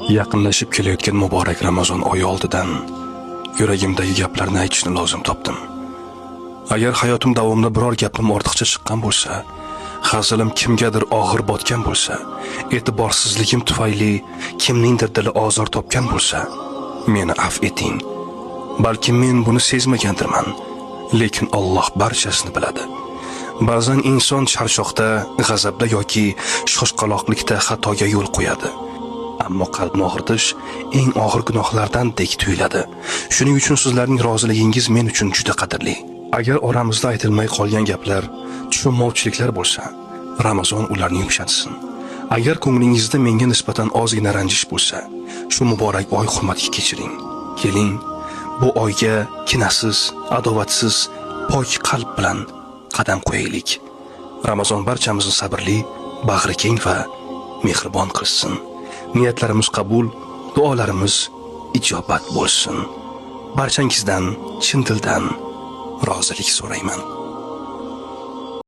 Yaqinlashib kelayotgan muborak Ramazon oyi oldidan yuragimdagi gaplarni aytishni lozim topdim. Agar hayotim davomida biror gapim ortiqcha chiqqan bo'lsa, hazilim kimgadir og'ir botgan bo'lsa, e'tiborsizligim tufayli kimningdir dili ozor topgan bo'lsa, meni afv eting. Balki men buni sezmagandirman, lekin Alloh barchasini biladi. Ba'zan inson charchoqda, g'azabda yoki shoshqaloqlikda xatoga yo'l qo'yadi. Ammo qalbni og'ritish eng og'ir gunohlardan dek tuyuladi. Shuning uchun sizlarning roziligingiz men uchun juda qadrli. Agar oramizda aytilmay qolgan gaplar, tushunmovchiliklar bo'lsa, Ramazon ularni yumshatsin. Agar ko'nglingizda menga nisbatan ozgina ranjish bo'lsa, shu muborak oy hurmatiga kechiring. Keling, bu oyga kinasiz, adovatsiz, pok qalb bilan qadam qo'yaylik. Ramazon barchamizni sabrli, bag'ri keng va mehribon qilsin. Niyatlarimiz qabul, duolarimiz ijobat bo'lsin. Barchangizdan chin dildan rozilik so'rayman.